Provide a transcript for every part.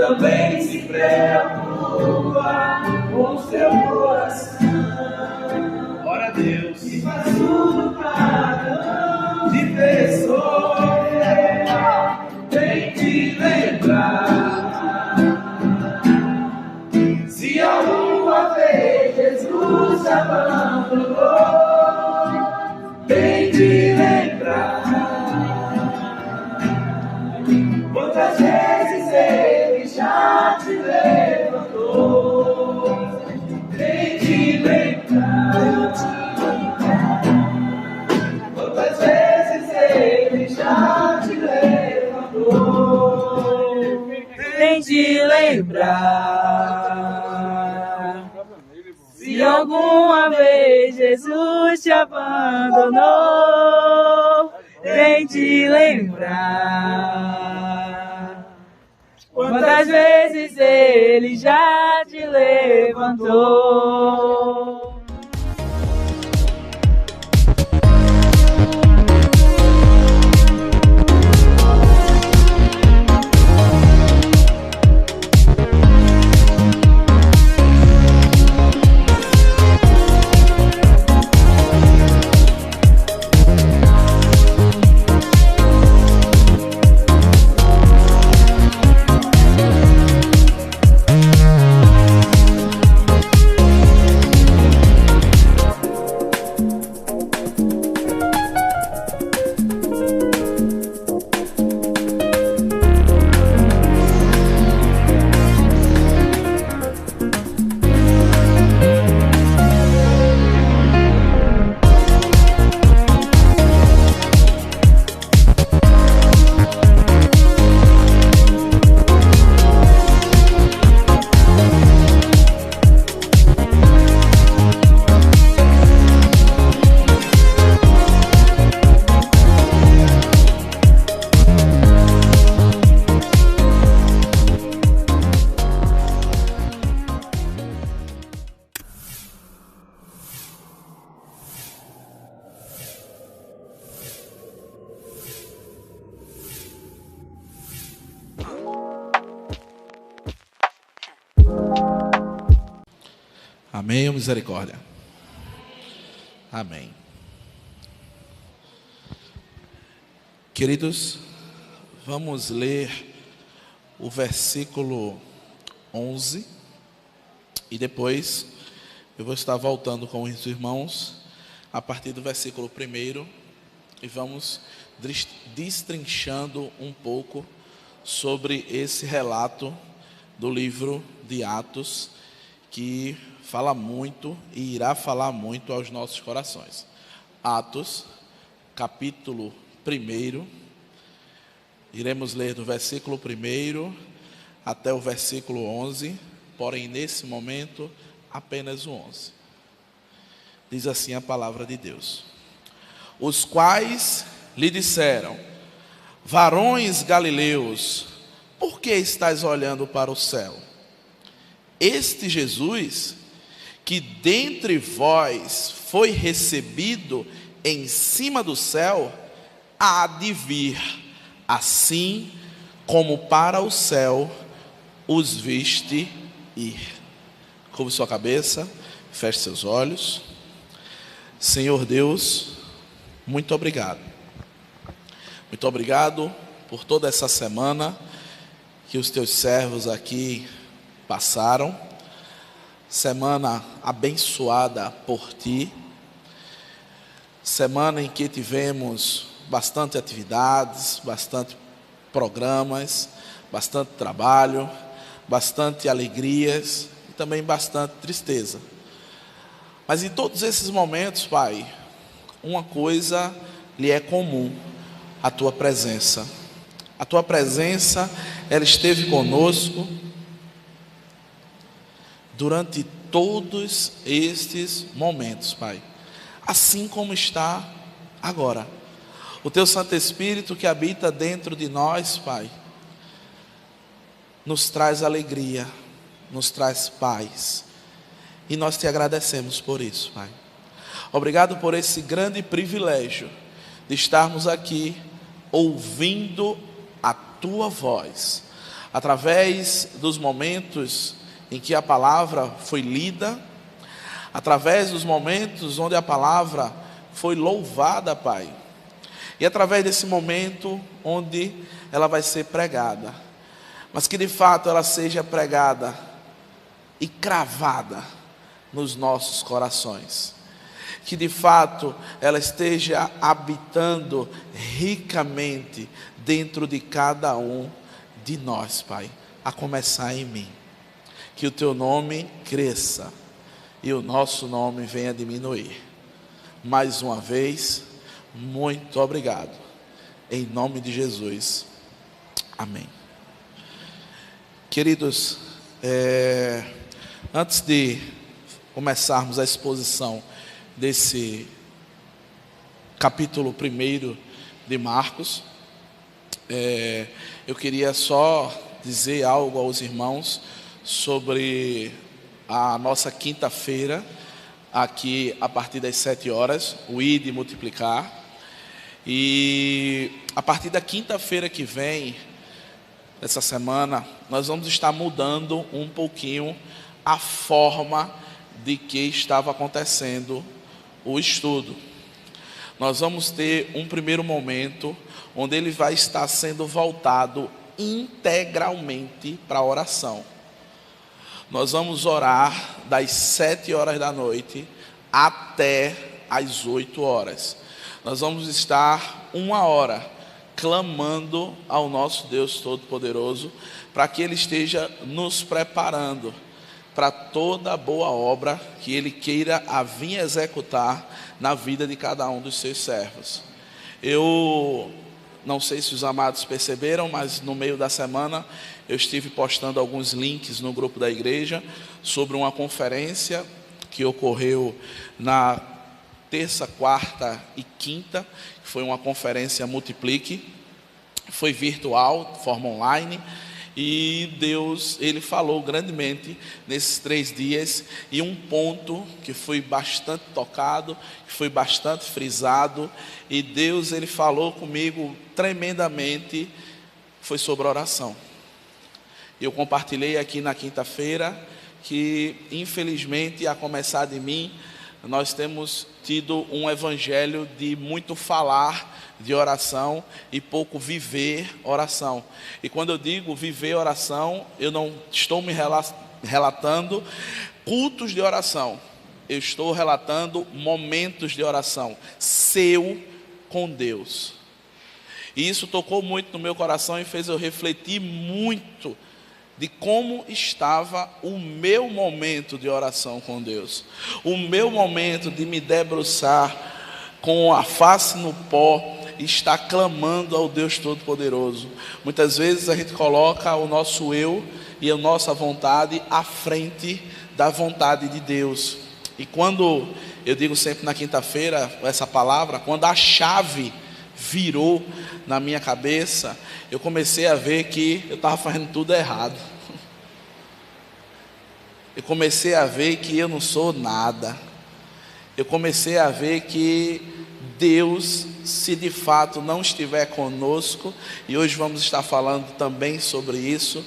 também se preocupa com seu coração. Ora a Deus, e faz tudo para não te ver sofrer, tem te lembrar. Se alguma vez Jesus abandonou, tem te lembrar. Quantas vezes Ele já te levantou, tem te lembrar. Quantas vezes Ele já te levantou, tem te lembrar. Se alguma vez Jesus te abandonou, tem te lembrar. Quantas vezes Ele já te levantou. Amém ou misericórdia? Amém. Queridos, vamos ler o versículo 11 e depois eu vou estar voltando com os irmãos a partir do versículo 1 e vamos destrinchando um pouco sobre esse relato do livro de Atos, que fala muito e irá falar muito aos nossos corações. Atos, capítulo 1, iremos ler do versículo 1 até o versículo 11, porém nesse momento apenas o 11. Diz assim a palavra de Deus: os quais lhe disseram: varões galileus, por que estáis olhando para o céu? Este Jesus, que dentre vós foi recebido em cima do céu, há de vir, assim como para o céu os viste ir. Curve sua cabeça, feche seus olhos. Senhor Deus, muito obrigado. Muito obrigado por toda essa semana que os teus servos aqui passaram. Semana abençoada por ti. Semana em que tivemos bastante atividades, bastante programas, bastante trabalho, bastante alegrias e também bastante tristeza. Mas em todos esses momentos, Pai, uma coisa lhe é comum: a tua presença. A tua presença, ela esteve conosco durante todos estes momentos, Pai, assim como está agora. O teu Santo Espírito que habita dentro de nós, Pai, nos traz alegria, nos traz paz, e nós te agradecemos por isso, Pai. Obrigado por esse grande privilégio de estarmos aqui ouvindo a tua voz, através dos momentos em que a palavra foi lida, através dos momentos onde a palavra foi louvada, Pai, e através desse momento onde ela vai ser pregada, mas que de fato ela seja pregada e cravada nos nossos corações, que de fato ela esteja habitando ricamente dentro de cada um de nós, Pai, a começar em mim. Que o teu nome cresça e o nosso nome venha diminuir. Mais uma vez, muito obrigado. Em nome de Jesus. Amém. Queridos, antes de começarmos a exposição desse capítulo 1 de Marcos, eu queria só dizer algo aos irmãos sobre a nossa quinta-feira, aqui a partir das 7 horas, o ID multiplicar. E a partir da quinta-feira que vem, essa semana, nós vamos estar mudando um pouquinho a forma de que estava acontecendo o estudo. Nós vamos ter um primeiro momento onde ele vai estar sendo voltado integralmente para a oração. Nós vamos orar das 7 horas da noite até as 8 horas. Nós vamos estar 1 hora clamando ao nosso Deus Todo-Poderoso para que Ele esteja nos preparando para toda a boa obra que Ele queira a vir executar na vida de cada um dos seus servos. Eu não sei se os amados perceberam, mas no meio da semana eu estive postando alguns links no grupo da igreja sobre uma conferência que ocorreu na terça, quarta e quinta. Foi uma conferência Multiplique, foi virtual, de forma online, e Deus, Ele falou grandemente nesses 3 dias, e um ponto que foi bastante tocado, que foi bastante frisado, e Deus, Ele falou comigo tremendamente, foi sobre oração. Eu compartilhei aqui na quinta-feira que, infelizmente, a começar de mim, nós temos tido um evangelho de muito falar de oração e pouco viver oração. E quando eu digo viver oração, eu não estou me relatando cultos de oração. Eu estou relatando momentos de oração seu com Deus. E isso tocou muito no meu coração e fez eu refletir muito de como estava o meu momento de oração com Deus. O meu momento de me debruçar com a face no pó e estar clamando ao Deus Todo-Poderoso. Muitas vezes a gente coloca o nosso eu e a nossa vontade à frente da vontade de Deus. E quando eu digo sempre na quinta-feira essa palavra, quando a chave virou na minha cabeça, eu comecei a ver que eu estava fazendo tudo errado. Eu comecei a ver que eu não sou nada. Eu comecei a ver que Deus, se de fato não estiver conosco, e hoje vamos estar falando também sobre isso,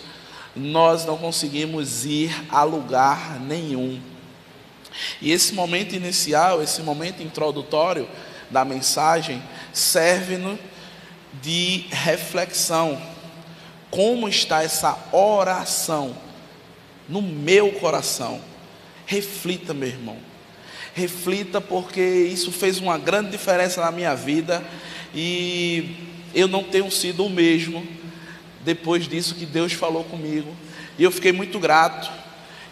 nós não conseguimos ir a lugar nenhum. E esse momento inicial, esse momento introdutório da mensagem, serve-nos de reflexão. Como está essa oração no meu coração? Reflita, meu irmão. Reflita, porque isso fez uma grande diferença na minha vida. E eu não tenho sido o mesmo depois disso que Deus falou comigo. E eu fiquei muito grato.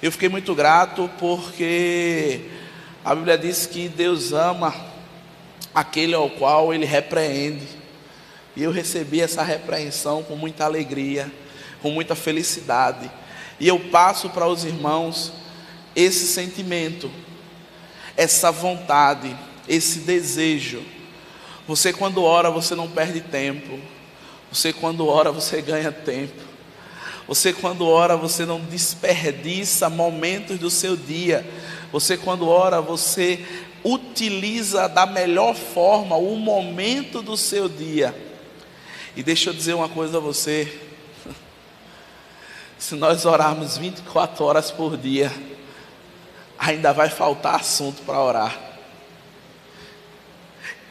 Eu fiquei muito grato porque a Bíblia diz que Deus ama aquele ao qual Ele repreende. E eu recebi essa repreensão com muita alegria, com muita felicidade. E eu passo para os irmãos esse sentimento, essa vontade, esse desejo. Você quando ora, você não perde tempo. Você quando ora, você ganha tempo. Você quando ora, você não desperdiça momentos do seu dia. Você quando ora, você utiliza da melhor forma o momento do seu dia. E deixa eu dizer uma coisa a você. Se nós orarmos 24 horas por dia, ainda vai faltar assunto para orar.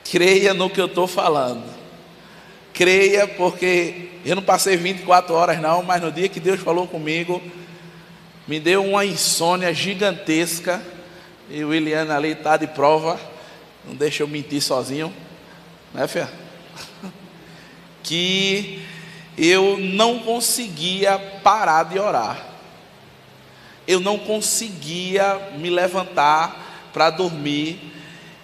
Creia no que eu estou falando. Creia, porque eu não passei 24 horas não, mas no dia que Deus falou comigo, me deu uma insônia gigantesca. E o William ali está de prova, não deixa eu mentir sozinho, né, filha? Que eu não conseguia parar de orar. Eu não conseguia me levantar para dormir.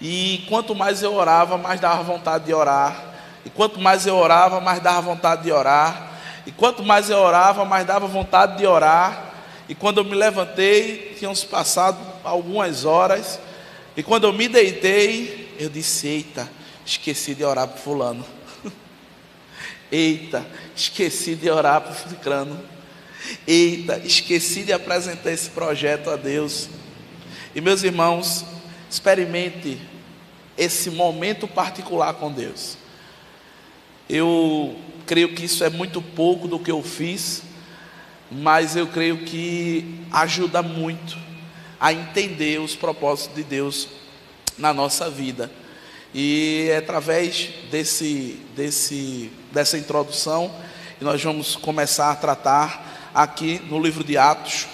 E quanto mais eu orava, mais dava vontade de orar. E quanto mais eu orava, mais dava vontade de orar. E quanto mais eu orava, mais dava vontade de orar. E quando eu me levantei, tinham se passado algumas horas. E quando eu me deitei, eu disse: eita, esqueci de orar para fulano. Eita, esqueci de orar para fulano. Eita, esqueci de apresentar esse projeto a Deus. E meus irmãos, experimente esse momento particular com Deus. Eu creio que isso é muito pouco do que eu fiz, mas eu creio que ajuda muito a entender os propósitos de Deus na nossa vida. E é através dessa introdução que nós vamos começar a tratar aqui no livro de Atos,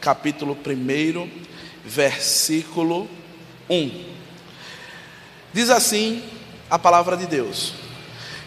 capítulo 1, versículo 1. Diz assim a palavra de Deus: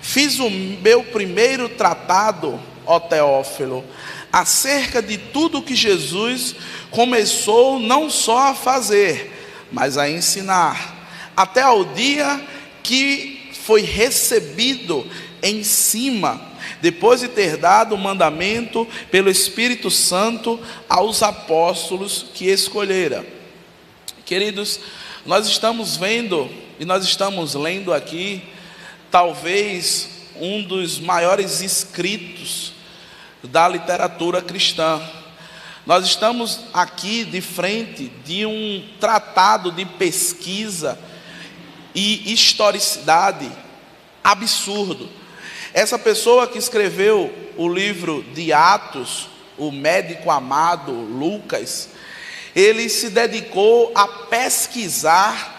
fiz o meu primeiro tratado, ó Teófilo, acerca de tudo que Jesus começou não só a fazer, mas a ensinar, até ao dia que foi recebido em cima, depois de ter dado o mandamento pelo Espírito Santo aos apóstolos que escolhera. Queridos, nós estamos vendo e nós estamos lendo aqui talvez um dos maiores escritos da literatura cristã. Nós estamos aqui de frente de um tratado de pesquisa e historicidade absurdo. Essa pessoa que escreveu o livro de Atos, o médico amado Lucas, ele se dedicou a pesquisar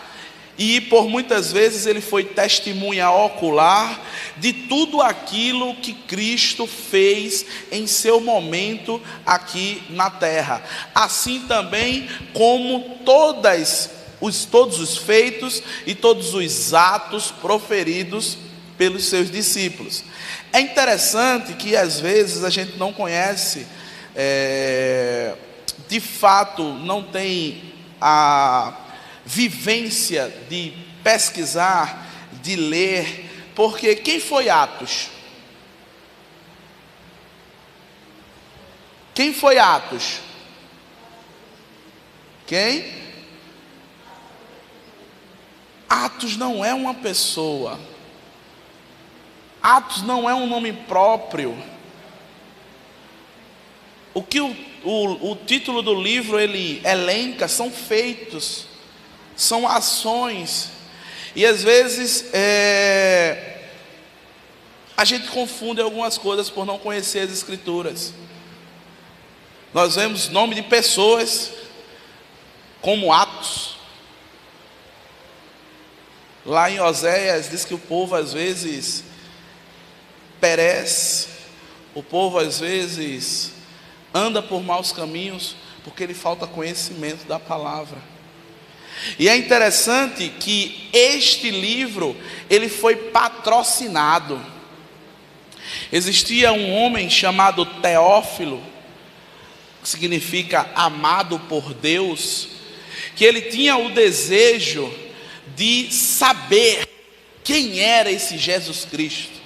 e por muitas vezes ele foi testemunha ocular de tudo aquilo que Cristo fez em seu momento aqui na terra. Assim também como todos os feitos e todos os atos proferidos pelos seus discípulos. É interessante que às vezes a gente não conhece, de fato não tem a vivência de pesquisar, de ler, porque quem foi Atos? Quem foi Atos? Quem? Atos não é uma pessoa. Atos não é um nome próprio. O que o título do livro ele elenca são feitos, são ações. E às vezes a gente confunde algumas coisas por não conhecer as Escrituras. Nós vemos nome de pessoas como Atos. Lá em Oséias diz que o povo às vezes perece, o povo às vezes anda por maus caminhos, porque lhe falta conhecimento da palavra. E é interessante que este livro, ele foi patrocinado. Existia um homem chamado Teófilo, que significa amado por Deus, que ele tinha o desejo de saber quem era esse Jesus Cristo.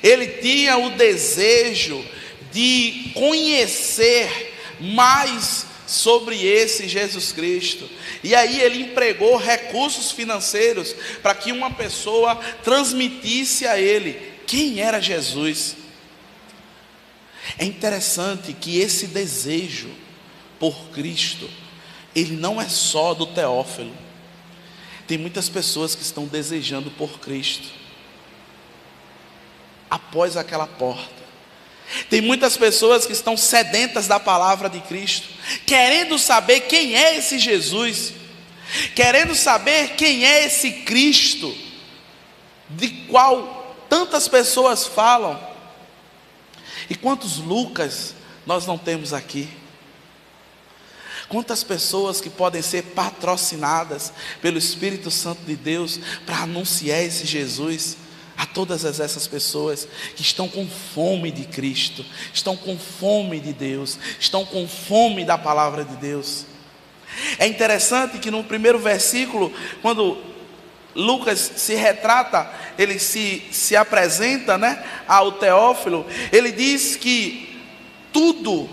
Ele tinha o desejo de conhecer mais sobre esse Jesus Cristo. E aí ele empregou recursos financeiros para que uma pessoa transmitisse a ele quem era Jesus. É interessante que esse desejo por Cristo, ele não é só do Teófilo. Tem muitas pessoas que estão desejando por Cristo após aquela porta. Tem muitas pessoas que estão sedentas da palavra de Cristo, querendo saber quem é esse Jesus, querendo saber quem é esse Cristo, de qual tantas pessoas falam. E quantos Lucas nós não temos aqui? Quantas pessoas que podem ser patrocinadas pelo Espírito Santo de Deus para anunciar esse Jesus a todas essas pessoas que estão com fome de Cristo, estão com fome de Deus, estão com fome da palavra de Deus. É interessante que no primeiro versículo, quando Lucas se retrata, ele se apresenta, ao Teófilo, ele diz que tudo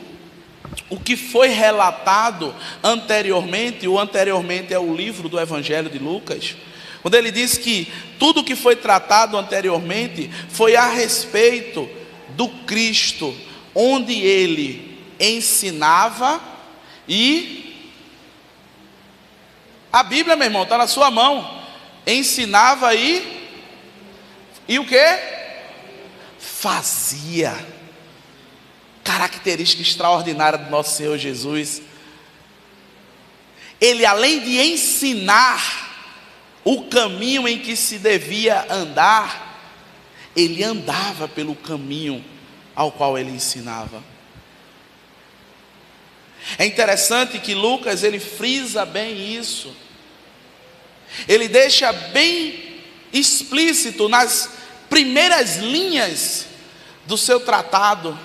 o que foi relatado anteriormente, o anteriormente é o livro do Evangelho de Lucas, quando ele diz que tudo o que foi tratado anteriormente foi a respeito do Cristo, onde ele ensinava e a Bíblia, meu irmão, está na sua mão. Ensinava e o que? Fazia. Característica extraordinária do nosso Senhor Jesus. Ele, além de ensinar o caminho em que se devia andar, ele andava pelo caminho ao qual ele ensinava. É interessante que Lucas, ele frisa bem isso. Ele deixa bem explícito nas primeiras linhas do seu tratado.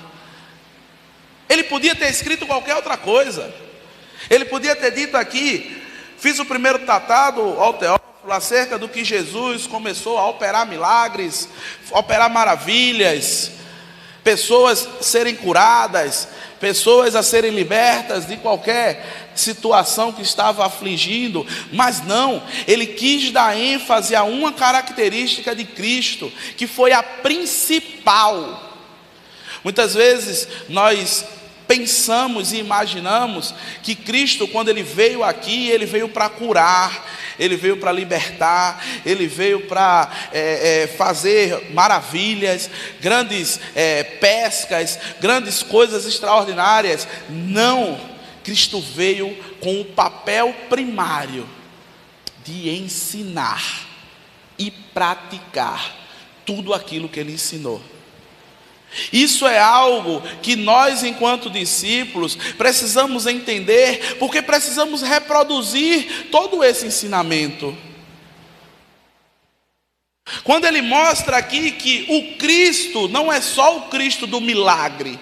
Ele podia ter escrito qualquer outra coisa. Ele podia ter dito aqui: fiz o primeiro tratado ao Teófilo acerca do que Jesus começou a operar milagres, operar maravilhas, pessoas serem curadas, pessoas a serem libertas de qualquer situação que estava afligindo. Mas não, ele quis dar ênfase a uma característica de Cristo, que foi a principal. Muitas vezes nós pensamos e imaginamos que Cristo, quando ele veio aqui, ele veio para curar, ele veio para libertar, ele veio para fazer maravilhas, grandes pescas, grandes coisas extraordinárias. Não, Cristo veio com o papel primário de ensinar e praticar tudo aquilo que ele ensinou. Isso é algo que nós, enquanto discípulos, precisamos entender, porque precisamos reproduzir todo esse ensinamento. Quando ele mostra aqui que o Cristo não é só o Cristo do milagre,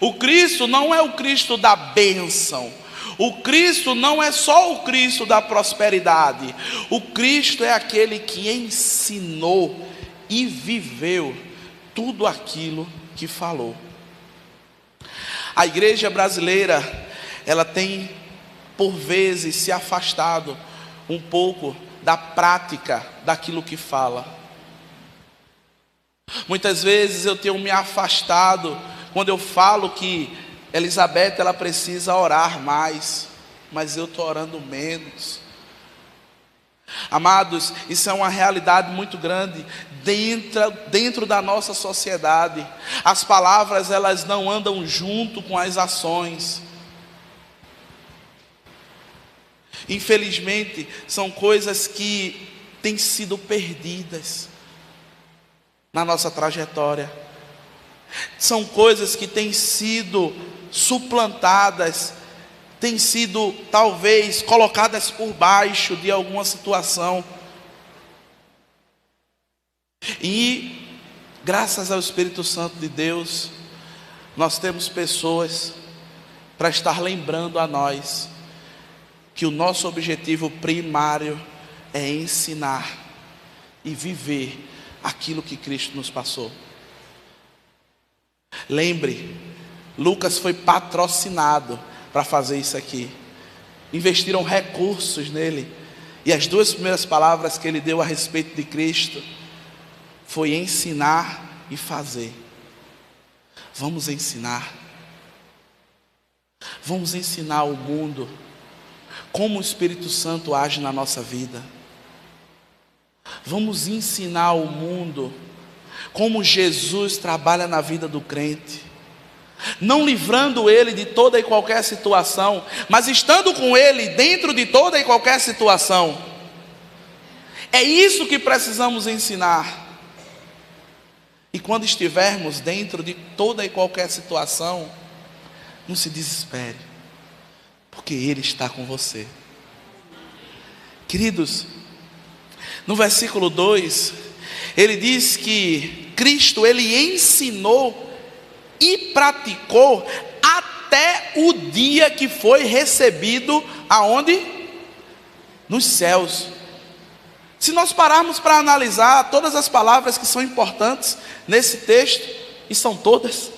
o Cristo não é o Cristo da bênção, o Cristo não é só o Cristo da prosperidade, o Cristo é aquele que ensinou e viveu tudo aquilo que falou. A igreja brasileira, ela tem por vezes se afastado um pouco da prática daquilo que fala. Muitas vezes eu tenho me afastado quando eu falo que Elizabeth ela precisa orar mais, mas eu estou orando menos. Amados, isso é uma realidade muito grande dentro da nossa sociedade. As palavras elas não andam junto com as ações. Infelizmente, são coisas que têm sido perdidas na nossa trajetória. São coisas que têm sido suplantadas, têm sido talvez colocadas por baixo de alguma situação. E graças ao Espírito Santo de Deus, nós temos pessoas para estar lembrando a nós que o nosso objetivo primário é ensinar e viver aquilo que Cristo nos passou. Lembre, Lucas foi patrocinado para fazer isso aqui. Investiram recursos nele. E as duas primeiras palavras que ele deu a respeito de Cristo foi ensinar e fazer. Vamos ensinar. Vamos ensinar ao mundo como o Espírito Santo age na nossa vida. Vamos ensinar ao mundo como Jesus trabalha na vida do crente. Não livrando ele de toda e qualquer situação, mas estando com ele dentro de toda e qualquer situação. É isso que precisamos ensinar. E quando estivermos dentro de toda e qualquer situação, não se desespere, porque Ele está com você. Queridos, no versículo 2, ele diz que Cristo, Ele ensinou e praticou até o dia que foi recebido, aonde? Nos céus. Se nós pararmos para analisar todas as palavras que são importantes nesse texto, e são todas,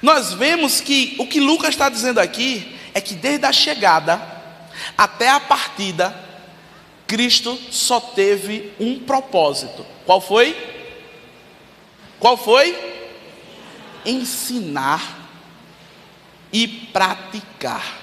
nós vemos que o que Lucas está dizendo aqui é que desde a chegada até a partida, Cristo só teve um propósito. Qual foi? Qual foi? Ensinar e praticar.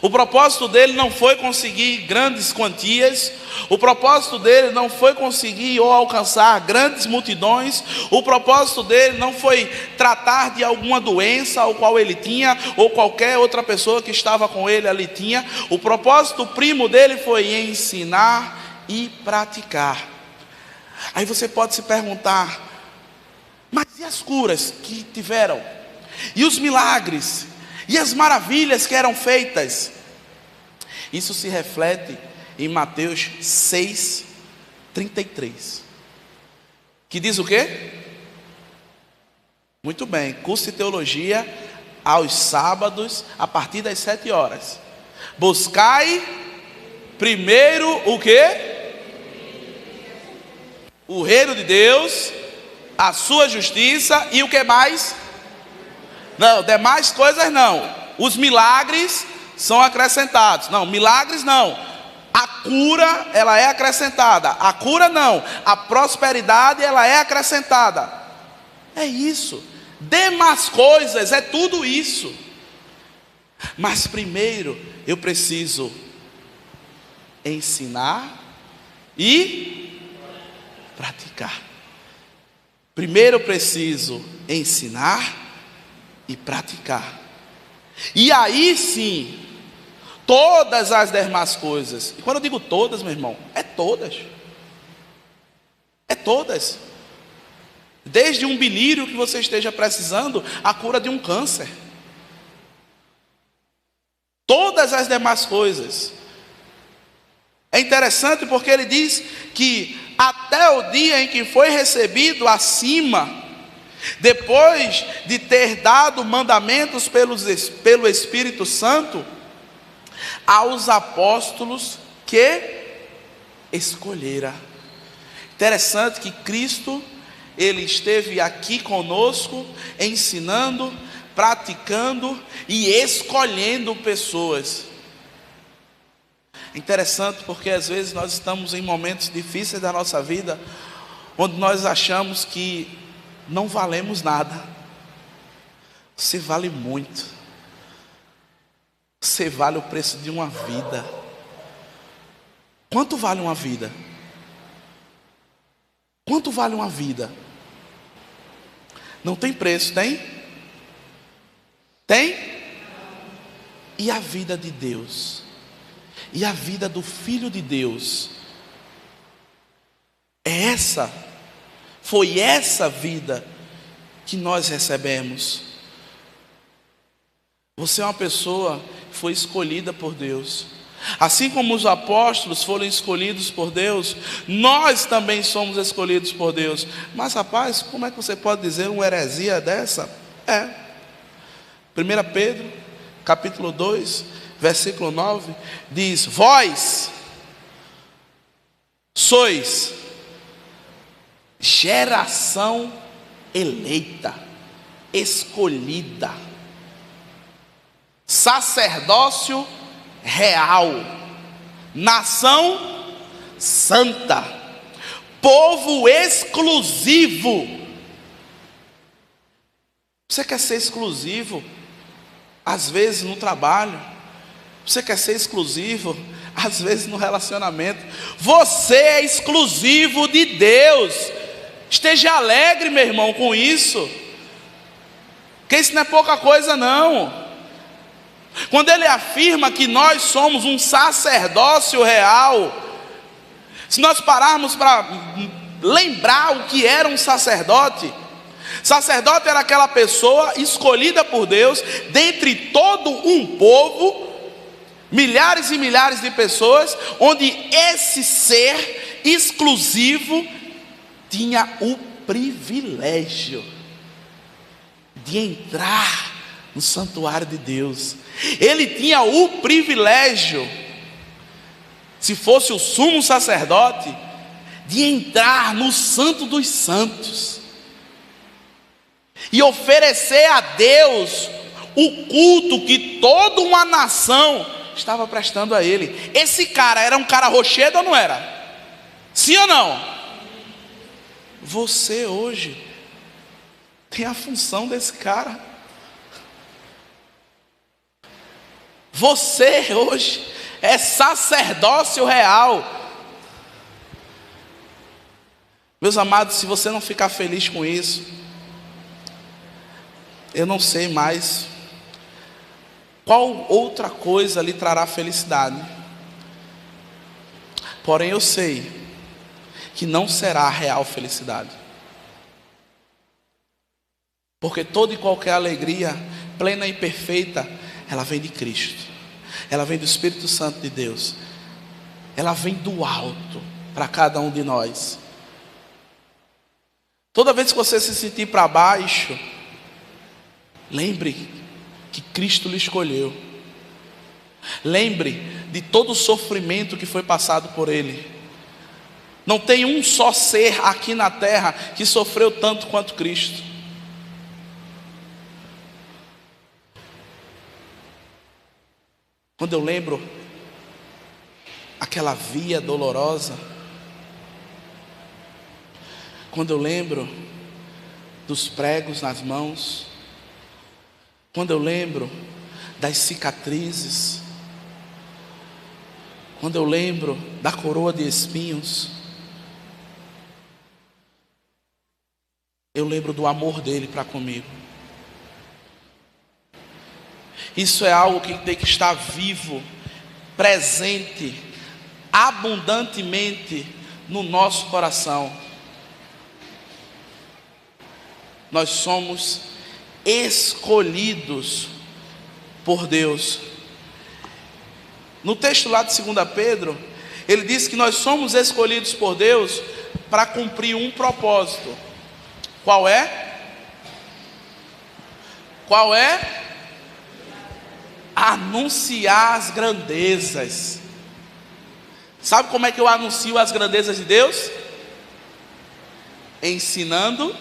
O propósito dele não foi conseguir grandes quantias, o propósito dele não foi conseguir ou alcançar grandes multidões, o propósito dele não foi tratar de alguma doença ao qual ele tinha, ou qualquer outra pessoa que estava com ele ali tinha. O propósito primo dele foi ensinar e praticar. Aí você pode se perguntar, mas e as curas que tiveram? E os milagres? E as maravilhas que eram feitas? Isso se reflete em Mateus 6:33, que diz o quê? Muito bem, curso de teologia aos sábados, a partir das 7 horas. Buscai primeiro o quê? O reino de Deus, a sua justiça e o que mais? Não, demais coisas não. Os milagres são acrescentados. Não, milagres não. A cura, ela é acrescentada. A cura não. A prosperidade, ela é acrescentada. É isso. Demais coisas, é tudo isso. Mas primeiro, eu preciso ensinar e praticar. Primeiro eu preciso ensinar e praticar. E aí sim, todas as demais coisas. E quando eu digo todas, meu irmão, é todas. É todas. Desde um bilírio que você esteja precisando, a cura de um câncer. Todas as demais coisas. É interessante porque ele diz que até o dia em que foi recebido acima, depois de ter dado mandamentos pelo Espírito Santo, aos apóstolos que escolhera. Interessante que Cristo, ele esteve aqui conosco, ensinando, praticando e escolhendo pessoas. Interessante porque às vezes nós estamos em momentos difíceis da nossa vida, onde nós achamos que não valemos nada. Você vale muito. Você vale o preço de uma vida. Quanto vale uma vida? Quanto vale uma vida? Não tem preço, tem? Tem? E a vida de Deus? E a vida do Filho de Deus? Foi essa vida que nós recebemos. Você é uma pessoa que foi escolhida por Deus. Assim como os apóstolos foram escolhidos por Deus, nós também somos escolhidos por Deus. Mas rapaz, como é que você pode dizer uma heresia dessa? 1 Pedro, capítulo 2, versículo 9, diz: vós sois geração eleita, escolhida, sacerdócio real, nação santa, povo exclusivo. Você quer ser exclusivo? Às vezes no trabalho. Você quer ser exclusivo? Às vezes no relacionamento. Você é exclusivo de Deus. Esteja alegre, meu irmão, com isso. Porque isso não é pouca coisa não. Quando ele afirma que nós somos um sacerdócio real, se nós pararmos para lembrar o que era um sacerdote, sacerdote era aquela pessoa escolhida por Deus, dentre todo um povo, milhares e milhares de pessoas, onde esse ser exclusivo tinha o privilégio de entrar no santuário de Deus. Ele tinha o privilégio, se fosse o sumo sacerdote, de entrar no santo dos santos e oferecer a Deus o culto que toda uma nação estava prestando a ele. Esse cara era um cara rochedo ou não era? Sim ou não? Você hoje tem a função desse cara. Você hoje é sacerdócio real. Meus amados, se você não ficar feliz com isso, eu não sei mais qual outra coisa lhe trará felicidade. Porém eu sei que não será a real felicidade, porque toda e qualquer alegria plena e perfeita, ela vem de Cristo, ela vem do Espírito Santo de Deus, ela vem do alto para cada um de nós. Toda vez que você se sentir para baixo, lembre que Cristo lhe escolheu. Lembre de todo o sofrimento que foi passado por Ele. Não tem um só ser aqui na terra que sofreu tanto quanto Cristo. Quando eu lembro aquela via dolorosa, quando eu lembro dos pregos nas mãos, quando eu lembro das cicatrizes, quando eu lembro da coroa de espinhos, eu lembro do amor dele para comigo. Isso é algo que tem que estar vivo, presente, abundantemente no nosso coração. Nós somos escolhidos por Deus. No texto lá de 2 Pedro, ele diz que nós somos escolhidos por Deus para cumprir um propósito. Qual é? Qual é? Anunciar as grandezas. Sabe como é que eu anuncio as grandezas de Deus? Ensinando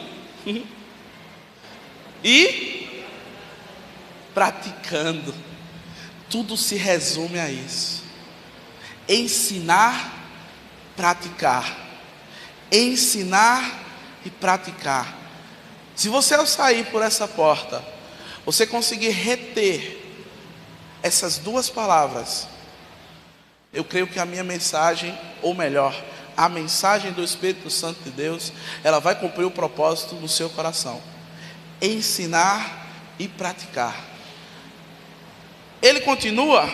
e praticando. Tudo se resume a isso. Ensinar, praticar. Ensinar e praticar. Se você, ao sair por essa porta, você conseguir reter essas duas palavras, eu creio que a minha mensagem, ou melhor, a mensagem do Espírito Santo de Deus, ela vai cumprir o propósito no seu coração. Ensinar e praticar. Ele continua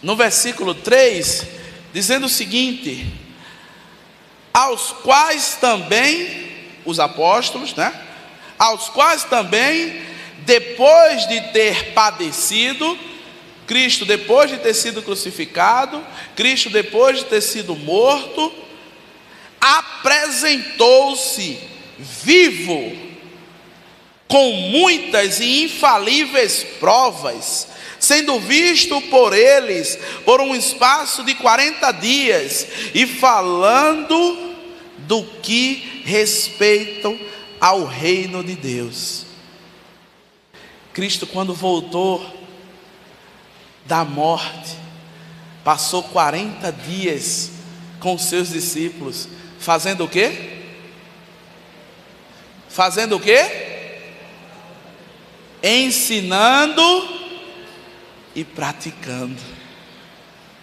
no versículo 3, dizendo o seguinte: aos quais também, os apóstolos, aos quais também, depois de ter padecido, Cristo depois de ter sido crucificado, Cristo depois de ter sido morto, apresentou-se vivo, com muitas e infalíveis provas, sendo visto por eles por um espaço de 40 dias, e falando do que respeitam ao reino de Deus. Cristo, quando voltou da morte, passou 40 dias com seus discípulos, fazendo o quê? Fazendo o quê? Ensinando e praticando.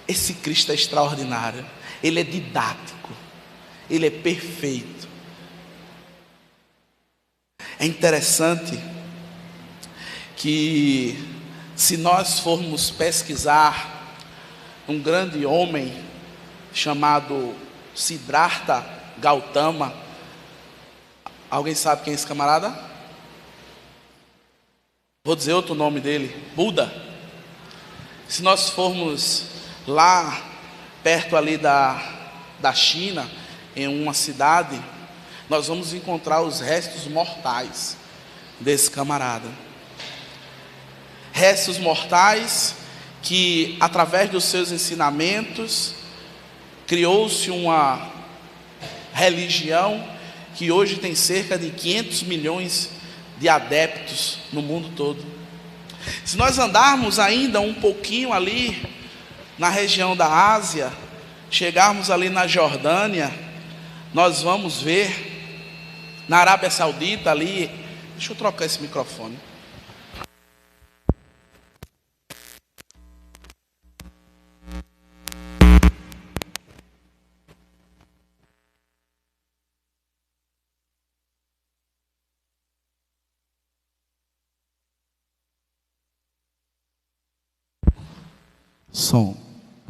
Esse Cristo é extraordinário. Ele é didático, ele é perfeito. É interessante que, se nós formos pesquisar um grande homem chamado Siddhartha Gautama, alguém sabe quem é esse camarada? Vou dizer outro nome dele: Buda. Se nós formos lá perto ali da China, em uma cidade, nós vamos encontrar os restos mortais desse camarada. Restos mortais que, através dos seus ensinamentos, criou-se uma religião que hoje tem cerca de 500 milhões de adeptos no mundo todo. Se nós andarmos ainda um pouquinho ali na região da Ásia, chegarmos ali na Jordânia, nós vamos ver na Arábia Saudita ali. Deixa eu trocar esse microfone. Som,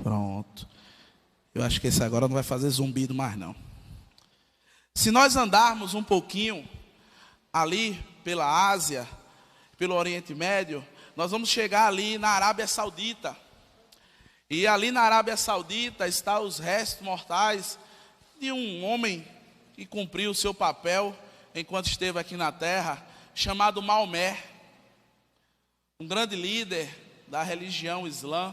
pronto. Eu acho que esse agora não vai fazer zumbido mais não. Se nós andarmos um pouquinho ali pela Ásia, pelo Oriente Médio, nós vamos chegar ali na Arábia Saudita. E ali na Arábia Saudita estão os restos mortais de um homem que cumpriu o seu papel enquanto esteve aqui na terra, chamado Maomé, um grande líder da religião islã.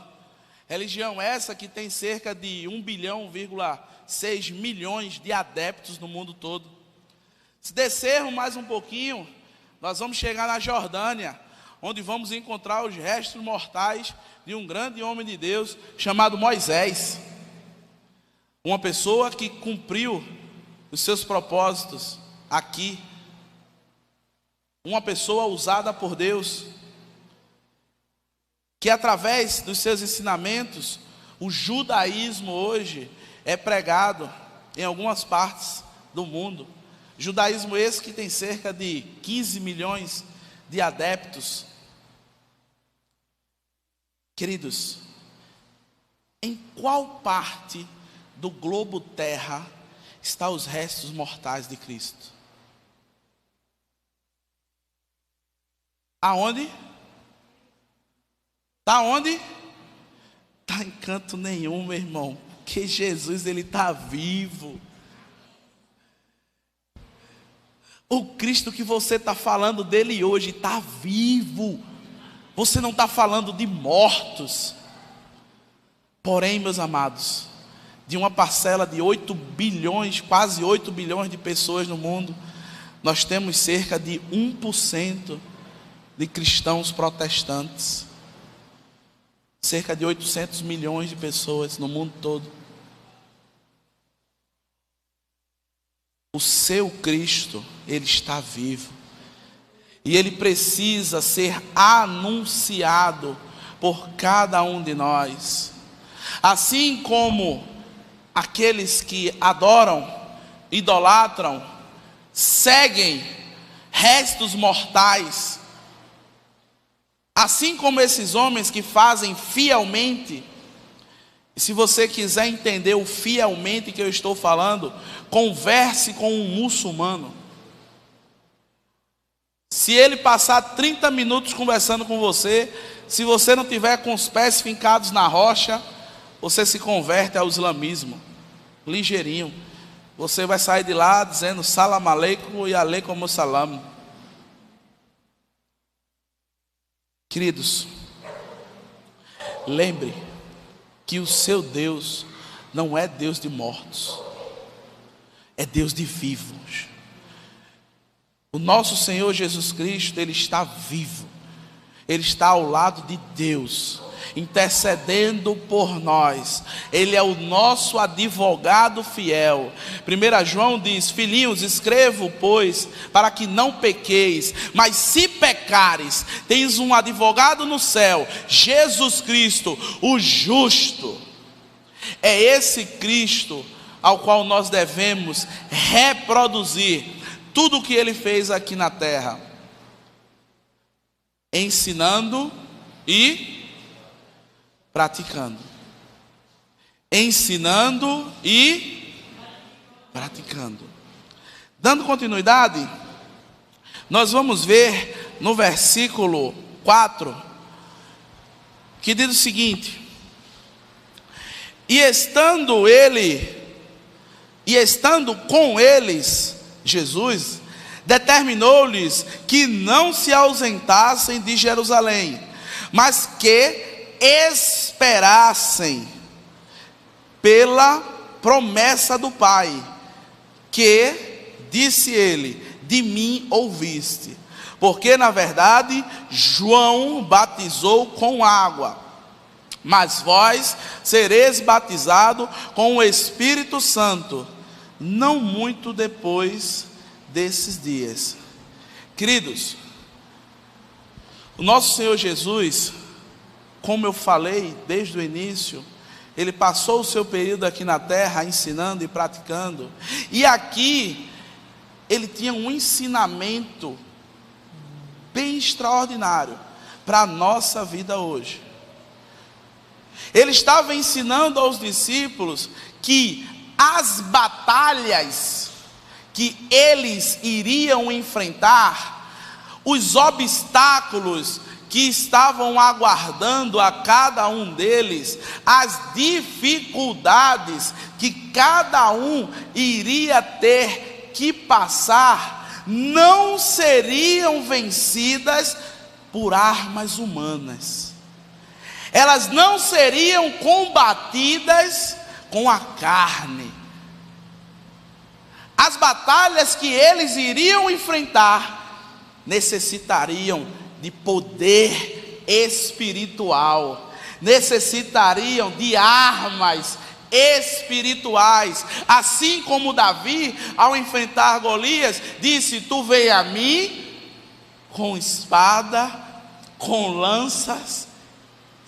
Religião essa que tem cerca de 1,6 bilhões de adeptos no mundo todo. Se descermos mais um pouquinho, nós vamos chegar na Jordânia, onde vamos encontrar os restos mortais de um grande homem de Deus chamado Moisés. Uma pessoa que cumpriu os seus propósitos aqui. Uma pessoa usada por Deus, que através dos seus ensinamentos, o judaísmo hoje é pregado em algumas partes do mundo. Judaísmo esse que tem cerca de 15 milhões de adeptos. Queridos, em qual parte do globo terra estão os restos mortais de Cristo? Aonde? Está onde? Está em canto nenhum, meu irmão. Porque Jesus, ele está vivo. O Cristo que você está falando dele hoje está vivo. Você não está falando de mortos. Porém, meus amados, de uma parcela de 8 bilhões, quase 8 bilhões de pessoas no mundo, nós temos cerca de 1% de cristãos protestantes. Cerca de 800 milhões de pessoas no mundo todo. O seu Cristo, ele está vivo. E ele precisa ser anunciado por cada um de nós. Assim como aqueles que adoram, idolatram, seguem restos mortais, assim como esses homens que fazem fielmente. E se você quiser entender o fielmente que eu estou falando, converse com um muçulmano. Se ele passar 30 minutos conversando com você, se você não tiver com os pés fincados na rocha, você se converte ao islamismo, ligeirinho. Você vai sair de lá dizendo salam aleikum e aleikum salam. Queridos, lembre que o seu Deus não é Deus de mortos, é Deus de vivos. O nosso Senhor Jesus Cristo, ele está vivo, ele está ao lado de Deus, intercedendo por nós. Ele é o nosso advogado fiel. 1 João diz: filhinhos, escrevo, pois, para que não pequeis, mas se pecares, tens um advogado no céu, Jesus Cristo, o justo. É esse Cristo ao qual nós devemos reproduzir tudo o que ele fez aqui na terra, ensinando e praticando. Ensinando e praticando. Dando continuidade, nós vamos ver no versículo 4, que diz o seguinte: e estando com eles, Jesus determinou-lhes que não se ausentassem de Jerusalém, mas que esperassem pela promessa do Pai, que, disse ele, de mim ouviste. Porque na verdade João batizou com água, mas vós sereis batizados com o Espírito Santo não muito depois desses dias. Queridos, o nosso Senhor Jesus, como eu falei desde o início, ele passou o seu período aqui na terra ensinando e praticando, e aqui ele tinha um ensinamento bem extraordinário para a nossa vida hoje. Ele estava ensinando aos discípulos que as batalhas que eles iriam enfrentar, os obstáculos que estavam aguardando a cada um deles, as dificuldades que cada um iria ter que passar, não seriam vencidas por armas humanas. Elas não seriam combatidas com a carne. As batalhas que eles iriam enfrentar necessitariam de poder espiritual, necessitariam de armas espirituais. Assim como Davi, ao enfrentar Golias, disse: tu vem a mim com espada, com lanças,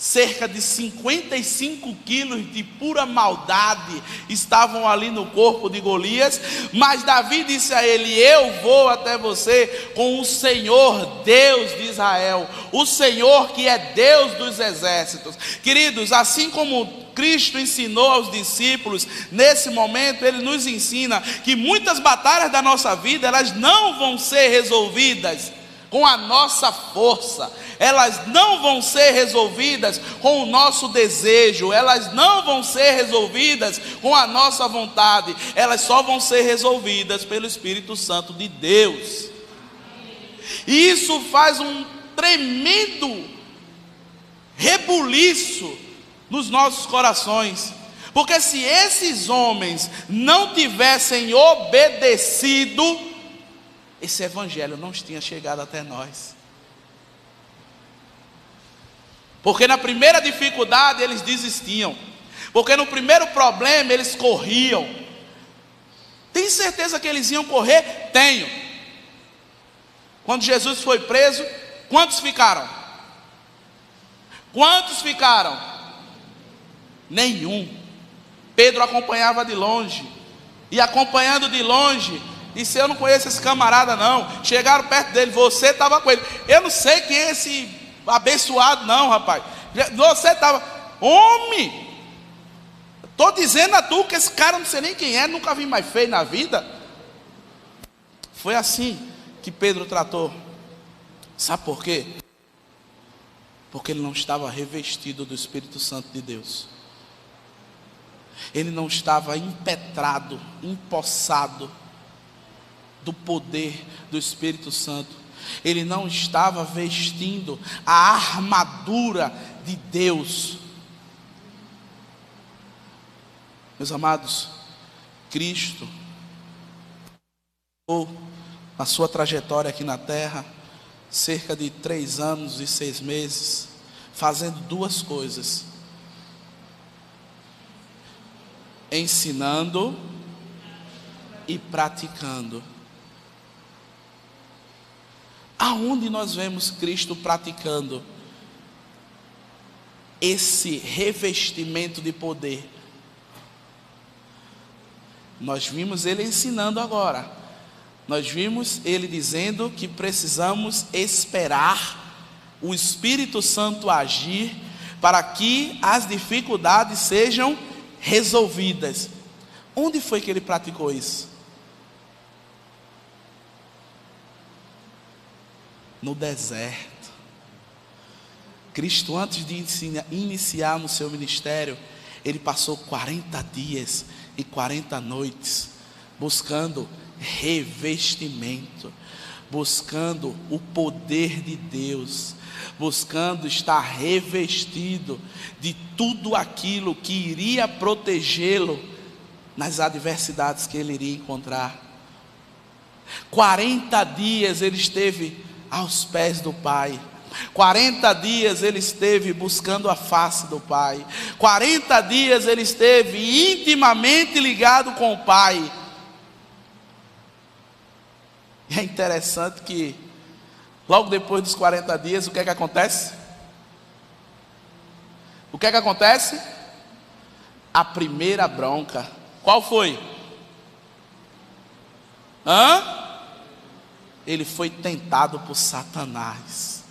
cerca de 55 quilos de pura maldade estavam ali no corpo de Golias, mas Davi disse a ele: eu vou até você com o Senhor Deus de Israel, o Senhor que é Deus dos exércitos. Queridos, assim como Cristo ensinou aos discípulos, nesse momento Ele nos ensina que muitas batalhas da nossa vida, elas não vão ser resolvidas com a nossa força, elas não vão ser resolvidas com o nosso desejo, elas não vão ser resolvidas com a nossa vontade, elas só vão ser resolvidas pelo Espírito Santo de Deus. E isso faz um tremendo rebuliço nos nossos corações, porque se esses homens não tivessem obedecido, esse evangelho não tinha chegado até nós. Porque na primeira dificuldade eles desistiam, porque no primeiro problema eles corriam. Tem certeza que eles iam correr? Tenho. Quando Jesus foi preso, quantos ficaram? Quantos ficaram? Nenhum. Pedro acompanhava de longe, e acompanhando de longe, disse: eu não conheço esse camarada não. Chegaram perto dele: você estava com ele. Eu não sei quem é esse abençoado não, rapaz. Você estava. Homem, estou dizendo a tu que esse cara não sei nem quem é, nunca vi mais feio na vida. Foi assim que Pedro tratou. Sabe por quê? Porque ele não estava revestido do Espírito Santo de Deus. Ele não estava impetrado, empossado do poder do Espírito Santo. Ele não estava vestindo a armadura de Deus. Meus amados, Cristo, na sua trajetória aqui na terra, cerca de 3 anos e 6 meses, fazendo 2 coisas: ensinando e praticando. Aonde nós vemos Cristo praticando esse revestimento de poder? Nós vimos Ele ensinando agora. Nós vimos Ele dizendo que precisamos esperar o Espírito Santo agir para que as dificuldades sejam resolvidas. Onde foi que Ele praticou isso? No deserto. Cristo, antes de iniciar no seu ministério, Ele passou 40 dias e 40 noites buscando revestimento, buscando o poder de Deus, buscando estar revestido de tudo aquilo que iria protegê-lo nas adversidades que ele iria encontrar. 40 dias ele esteve aos pés do Pai. 40 dias ele esteve buscando a face do Pai. 40 dias ele esteve intimamente ligado com o Pai. E é interessante que logo depois dos 40 dias, o que é que acontece? O que é que acontece? A primeira bronca. Qual foi? Ele foi tentado por Satanás.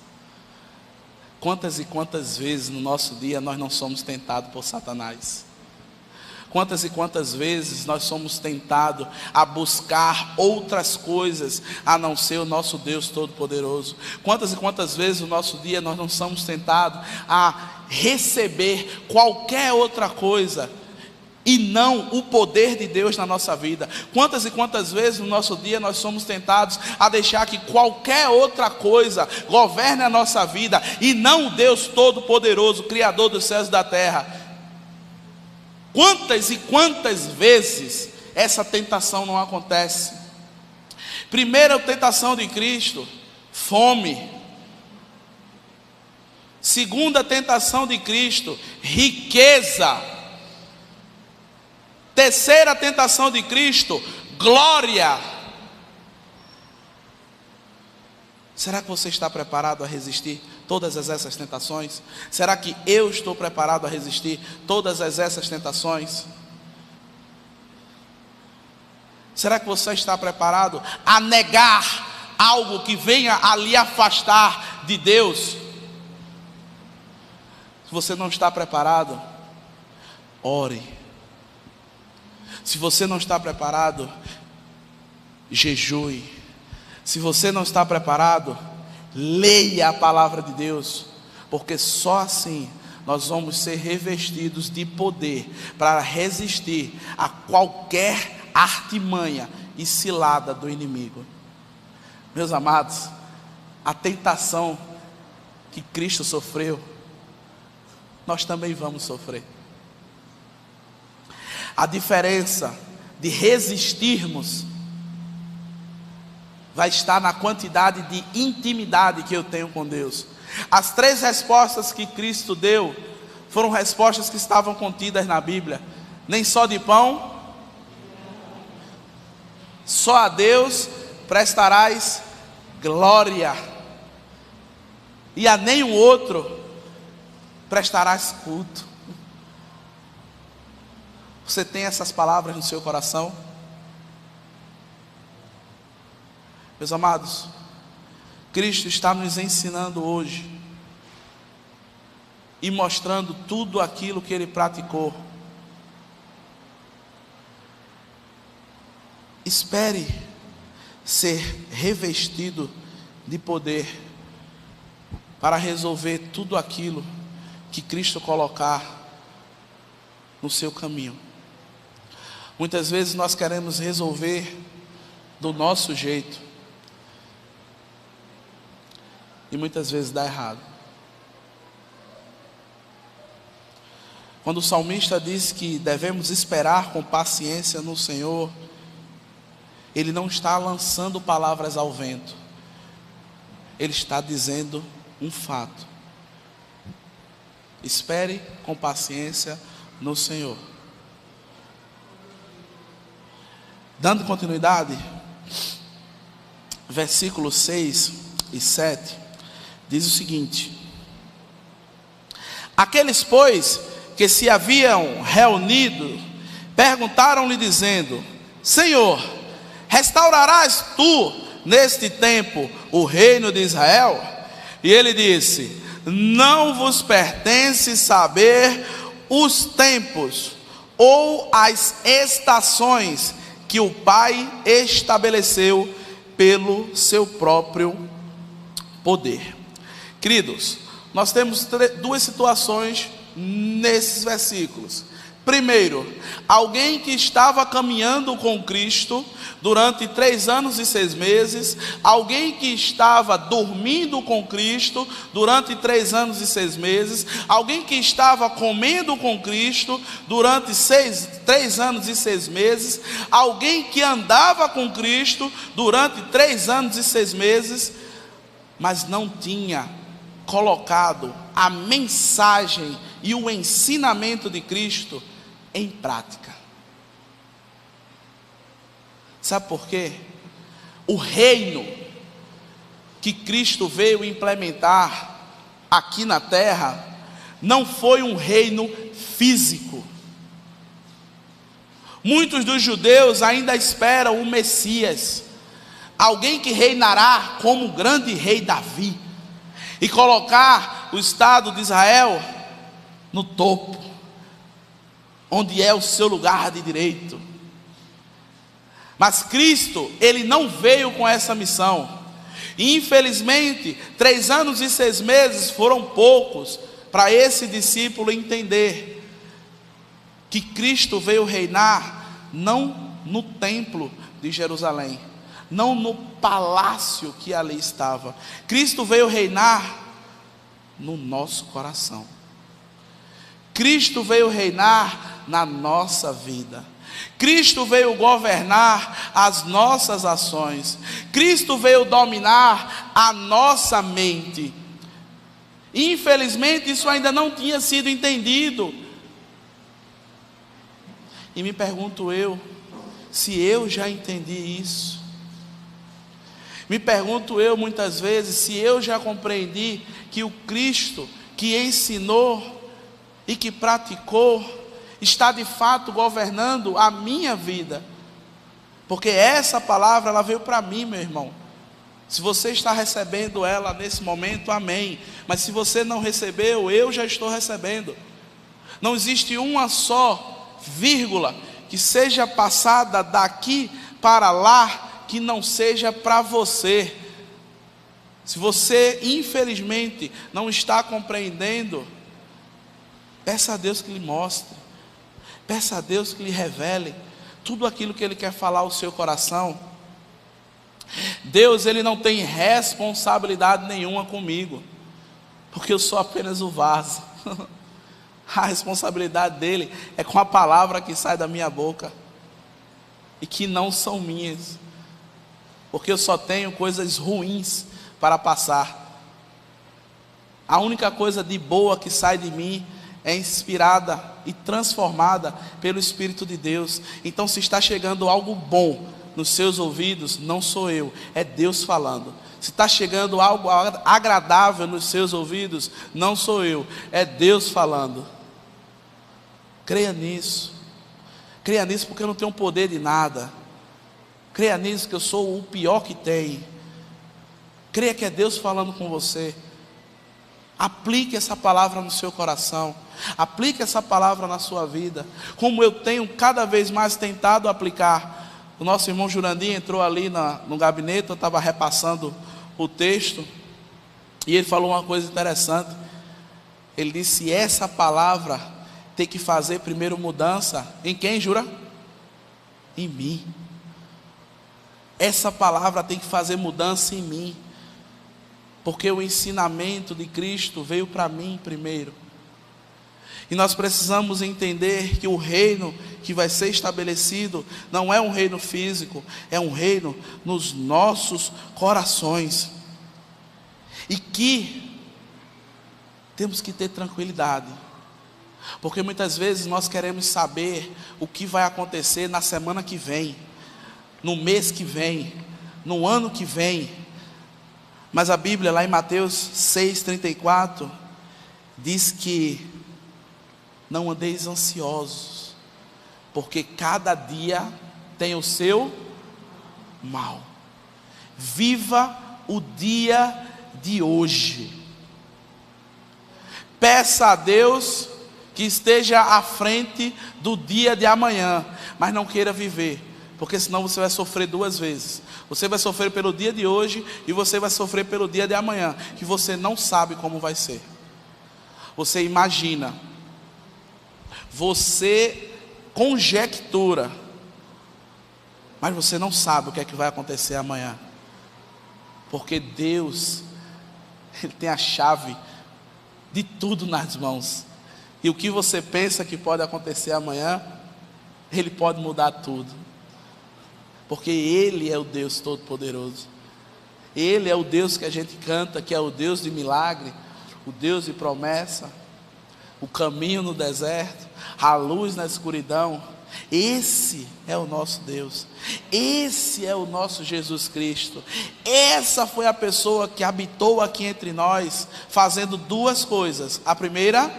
Quantas e quantas vezes no nosso dia nós não somos tentados por Satanás? Quantas e quantas vezes nós somos tentados a buscar outras coisas a não ser o nosso Deus Todo-Poderoso? Quantas e quantas vezes no nosso dia nós não somos tentados a receber qualquer outra coisa e não o poder de Deus na nossa vida? Quantas e quantas vezes no nosso dia nós somos tentados a deixar que qualquer outra coisa governe a nossa vida e não o Deus Todo-Poderoso, Criador dos céus e da terra? Quantas e quantas vezes essa tentação não acontece? Primeira tentação de Cristo, fome. Segunda tentação de Cristo, riqueza. Terceira tentação de Cristo, glória. Será que você está preparado a resistir todas essas tentações? Será que eu estou preparado a resistir todas essas tentações? Será que você está preparado a negar algo que venha a lhe afastar de Deus? Se você não está preparado, ore. Se você não está preparado, jejue. Se você não está preparado, leia a palavra de Deus, porque só assim nós vamos ser revestidos de poder para resistir a qualquer artimanha e cilada do inimigo. Meus amados, a tentação que Cristo sofreu, nós também vamos sofrer. A diferença de resistirmos vai estar na quantidade de intimidade que eu tenho com Deus. As 3 respostas que Cristo deu foram respostas que estavam contidas na Bíblia. Nem só de pão, só a Deus prestarás glória, e a nenhum outro prestarás culto. Você tem essas palavras no seu coração? Meus amados, Cristo está nos ensinando hoje e mostrando tudo aquilo que Ele praticou. Espere ser revestido de poder para resolver tudo aquilo que Cristo colocar no seu caminho. Muitas vezes nós queremos resolver do nosso jeito, e muitas vezes dá errado. Quando o salmista diz que devemos esperar com paciência no Senhor, ele não está lançando palavras ao vento, ele está dizendo um fato. Espere com paciência no Senhor. Dando continuidade, versículos 6 e 7 diz o seguinte: aqueles, pois, que se haviam reunido, perguntaram-lhe dizendo: Senhor, restaurarás tu neste tempo o reino de Israel? E ele disse: não vos pertence saber os tempos ou as estações que o Pai estabeleceu pelo seu próprio poder. Queridos, nós temos 2 situações nesses versículos. Primeiro, alguém que estava caminhando com Cristo durante 3 anos e 6 meses, alguém que estava dormindo com Cristo durante 3 anos e 6 meses, alguém que estava comendo com Cristo durante 3 anos e 6 meses, alguém que andava com Cristo durante 3 anos e 6 meses, mas não tinha colocado a mensagem e o ensinamento de Cristo em prática. Sabe por quê? O reino que Cristo veio implementar aqui na terra não foi um reino físico. Muitos dos judeus ainda esperam o Messias, alguém que reinará como o grande rei Davi e colocar o Estado de Israel no topo, onde é o seu lugar de direito. Mas Cristo, Ele não veio com essa missão. E infelizmente, 3 anos e 6 meses foram poucos para esse discípulo entender que Cristo veio reinar não no templo de Jerusalém, não no palácio que ali estava. Cristo veio reinar no nosso coração. Cristo veio reinar na nossa vida. Cristo veio governar as nossas ações. Cristo veio dominar a nossa mente. Infelizmente, isso ainda não tinha sido entendido. E me pergunto eu, se eu já entendi isso. Me pergunto eu muitas vezes se eu já compreendi que o Cristo que ensinou e que praticou está de fato governando a minha vida. Porque essa palavra, ela veio para mim, meu irmão. Se você está recebendo ela nesse momento, amém. Mas se você não recebeu, eu já estou recebendo. Não existe uma só vírgula que seja passada daqui para lá que não seja para você. Se você, infelizmente, não está compreendendo, peça a Deus que lhe mostre. Peça a Deus que lhe revele tudo aquilo que Ele quer falar ao seu coração. Deus, Ele não tem responsabilidade nenhuma comigo, porque eu sou apenas o vaso. A responsabilidade dele é com a palavra que sai da minha boca, e que não são minhas, porque eu só tenho coisas ruins para passar. A única coisa de boa que sai de mim é inspirada e transformada pelo Espírito de Deus. Então, se está chegando algo bom nos seus ouvidos, não sou eu, é Deus falando. Se está chegando algo agradável nos seus ouvidos, não sou eu, é Deus falando. Creia nisso. Creia nisso, porque eu não tenho poder de nada. Creia nisso, que eu sou o pior que tem. Creia que é Deus falando com você. Aplique essa palavra no seu coração. Aplique essa palavra na sua vida, como eu tenho cada vez mais tentado aplicar. O nosso irmão Jurandir entrou ali no gabinete, eu estava repassando o texto, e ele falou uma coisa interessante. Ele disse: essa palavra tem que fazer primeiro mudança em quem, Jura? Em mim. Essa palavra tem que fazer mudança em mim, porque o ensinamento de Cristo veio para mim primeiro. E nós precisamos entender que o reino que vai ser estabelecido não é um reino físico, é um reino nos nossos corações. E que temos que ter tranquilidade, porque muitas vezes nós queremos saber o que vai acontecer na semana que vem, no mês que vem, no ano que vem. Mas a Bíblia, lá em Mateus 6,34, diz que não andeis ansiosos, porque cada dia tem o seu mal. Viva o dia de hoje. Peça a Deus que esteja à frente do dia de amanhã, mas não queira viver, porque senão você vai sofrer duas vezes. Você vai sofrer pelo dia de hoje e você vai sofrer pelo dia de amanhã, que você não sabe como vai ser. Você imagina, você conjectura, mas você não sabe o que é que vai acontecer amanhã, porque Deus, Ele tem a chave de tudo nas mãos. E o que você pensa que pode acontecer amanhã, Ele pode mudar tudo, porque Ele é o Deus Todo-Poderoso. Ele é o Deus que a gente canta, que é o Deus de milagre, o Deus de promessa, o caminho no deserto, a luz na escuridão. Esse é o nosso Deus, esse é o nosso Jesus Cristo. Essa foi a pessoa que habitou aqui entre nós, fazendo duas coisas: a primeira,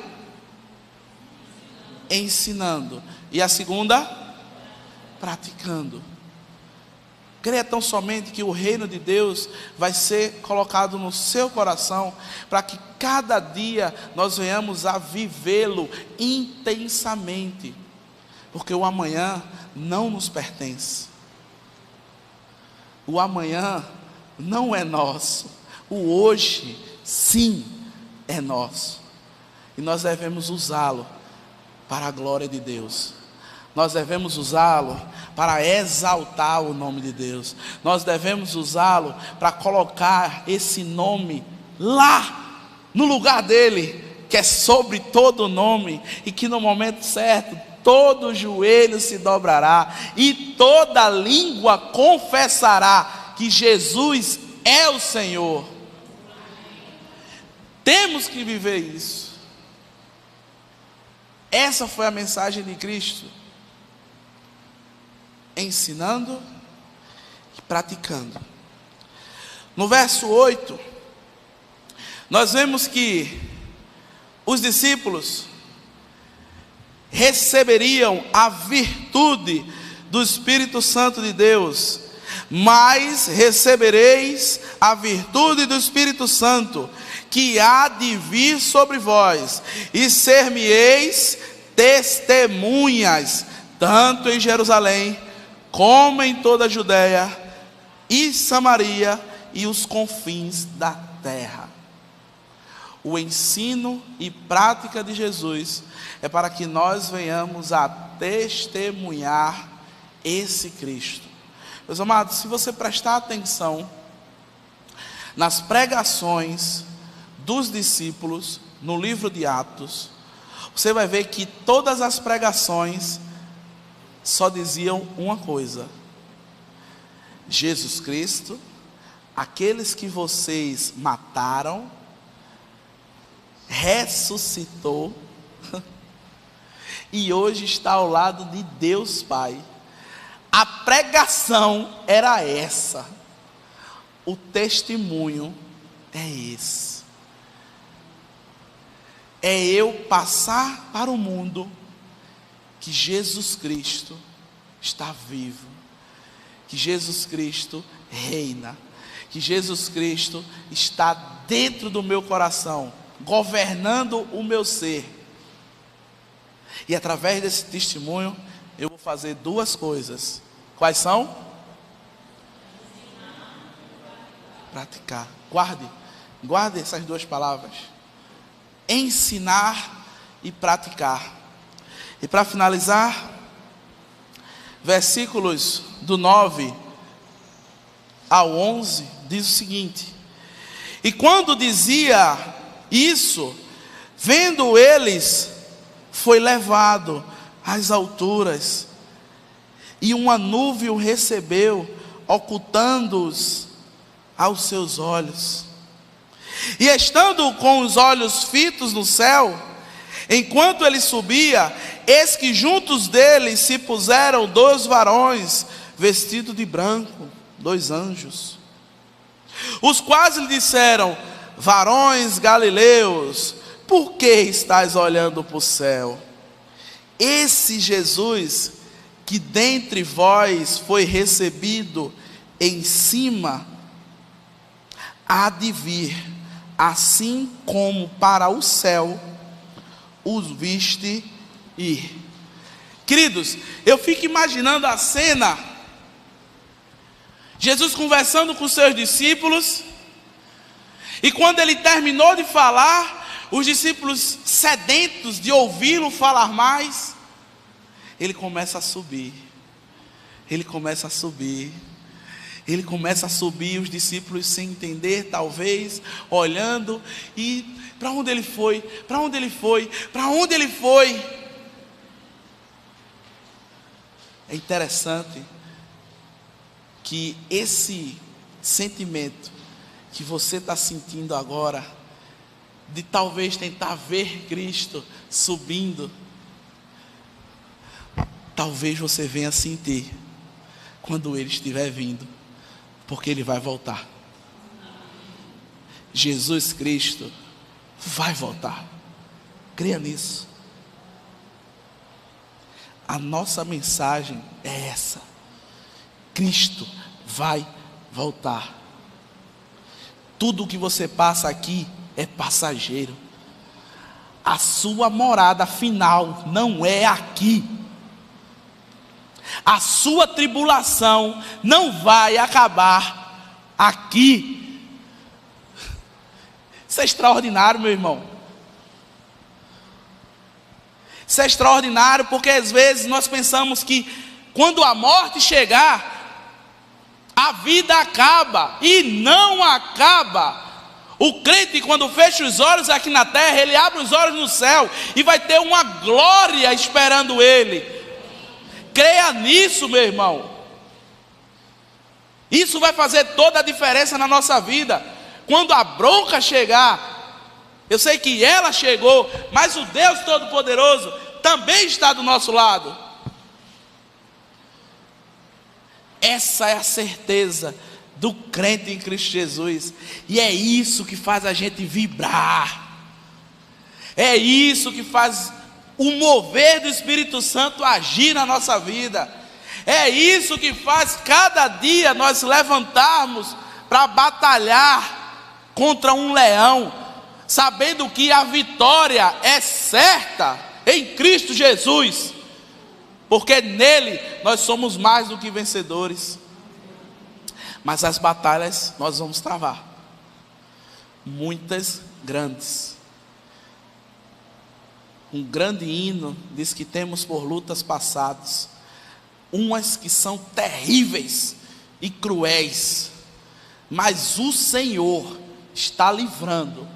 ensinando, e a segunda, praticando. Creia tão somente que o reino de Deus vai ser colocado no seu coração, para que cada dia nós venhamos a vivê-lo intensamente, porque o amanhã não nos pertence. O amanhã não é nosso, o hoje sim é nosso, e nós devemos usá-lo para a glória de Deus. Nós devemos usá-lo para exaltar o nome de Deus. Nós devemos usá-lo para colocar esse nome lá no lugar dele, que é sobre todo nome, e que no momento certo todo joelho se dobrará e toda língua confessará que Jesus é o Senhor. Temos que viver isso. Essa foi a mensagem de Cristo: ensinando e praticando. No verso 8, nós vemos que os discípulos receberiam a virtude do Espírito Santo de Deus, mas recebereis a virtude do Espírito Santo, que há de vir sobre vós, e ser-me-eis testemunhas, tanto em Jerusalém, como em toda a Judéia e Samaria, e os confins da terra. O ensino e prática de Jesus é para que nós venhamos a testemunhar esse Cristo. Meus amados, se você prestar atenção nas pregações dos discípulos no livro de Atos, você vai ver que todas as pregações só diziam uma coisa: Jesus Cristo, aqueles que vocês mataram, ressuscitou e hoje está ao lado de Deus Pai. A pregação era essa, o testemunho é esse. É eu passar para o mundo que Jesus Cristo está vivo, que Jesus Cristo reina, que Jesus Cristo está dentro do meu coração, governando o meu ser. E através desse testemunho eu vou fazer duas coisas. Quais são? Praticar. Guarde essas duas palavras: ensinar e praticar. E para finalizar, versículos do 9 ao 11 diz o seguinte: e quando dizia isso, vendo eles, foi levado às alturas, e uma nuvem o recebeu, ocultando-os aos seus olhos. E estando com os olhos fitos no céu, enquanto ele subia, eis que juntos dele se puseram 2 varões, vestidos de branco, 2 anjos, os quais lhe disseram: varões galileus, por que estáis olhando para o céu? Esse Jesus que dentre vós foi recebido em cima, há de vir, assim como para o céu os viste ir. Queridos, eu fico imaginando a cena, Jesus conversando com seus discípulos, e quando ele terminou de falar, os discípulos sedentos de ouvi-lo falar mais, ele começa a subir, ele começa a subir, os discípulos sem entender, talvez, olhando, e para onde ele foi? Para onde ele foi? Para onde ele foi? É interessante que esse sentimento que você está sentindo agora, de talvez tentar ver Cristo subindo, talvez você venha sentir quando Ele estiver vindo, porque Ele vai voltar. Jesus Cristo vai voltar, creia nisso. A nossa mensagem é essa: Cristo vai voltar. Tudo o que você passa aqui é passageiro. A sua morada final não é aqui. A sua tribulação não vai acabar aqui. Isso é extraordinário, meu irmão. Isso é extraordinário, porque às vezes nós pensamos que quando a morte chegar, a vida acaba, e não acaba. O crente, quando fecha os olhos aqui na terra, ele abre os olhos no céu, e vai ter uma glória esperando ele. Creia nisso, meu irmão. Isso vai fazer toda a diferença na nossa vida. Quando a bronca chegar, eu sei que ela chegou, mas o Deus Todo-Poderoso também está do nosso lado. Essa é a certeza do crente em Cristo Jesus. E é isso que faz a gente vibrar. É isso que faz o mover do Espírito Santo agir na nossa vida. É isso que faz cada dia nós levantarmos para batalhar contra um leão, sabendo que a vitória é certa em Cristo Jesus, porque nele nós somos mais do que vencedores. Mas as batalhas nós vamos travar, muitas grandes. Um grande hino diz que temos por lutas passadas, umas que são terríveis e cruéis, mas o Senhor está livrando,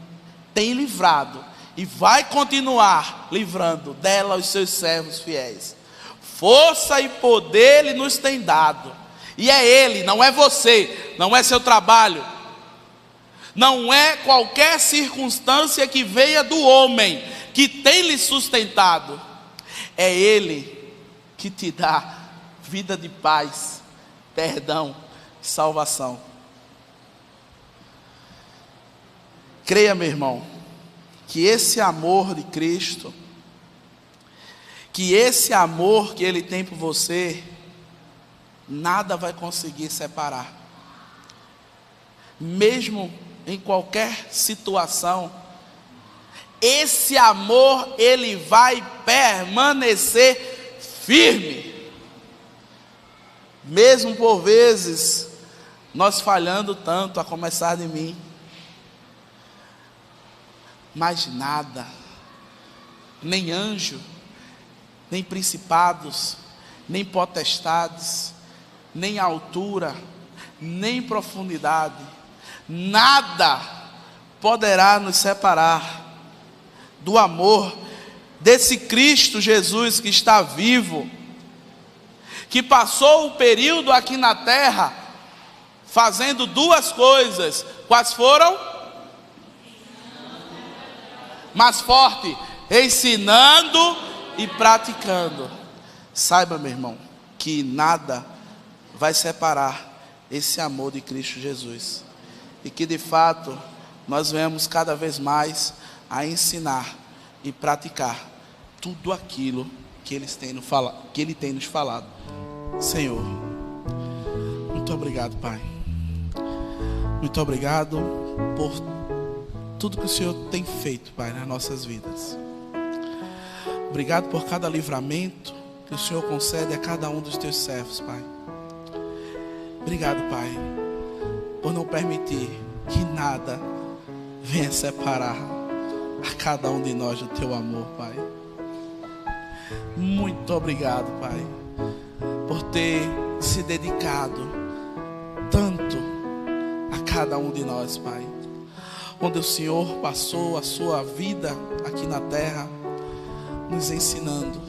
tem livrado e vai continuar livrando dela os seus servos fiéis. Força e poder Ele nos tem dado, e é Ele, não é você, não é seu trabalho, não é qualquer circunstância que venha do homem que tem lhe sustentado. É Ele que te dá vida de paz, perdão, salvação. Creia, meu irmão, que esse amor de Cristo, que esse amor que Ele tem por você, nada vai conseguir separar. Mesmo em qualquer situação, esse amor, ele vai permanecer firme. Mesmo por vezes, nós falhando tanto, a começar de mim. Mas nada, nem anjo, nem principados, nem potestades, nem altura, nem profundidade, nada poderá nos separar do amor desse Cristo Jesus que está vivo, que passou o período aqui na terra fazendo duas coisas. Quais foram? Mais forte, ensinando e praticando. Saiba, meu irmão, que nada vai separar esse amor de Cristo Jesus, e que de fato nós venhamos cada vez mais a ensinar e praticar tudo aquilo que Ele tem nos falado. Senhor, muito obrigado, Pai. Muito obrigado por tudo que o Senhor tem feito, Pai, nas nossas vidas. Obrigado por cada livramento que o Senhor concede a cada um dos teus servos, Pai. Obrigado, Pai, por não permitir que nada venha separar a cada um de nós do teu amor, Pai. Muito obrigado, Pai, por ter se dedicado tanto a cada um de nós, Pai. Onde o Senhor passou a sua vida aqui na terra, nos ensinando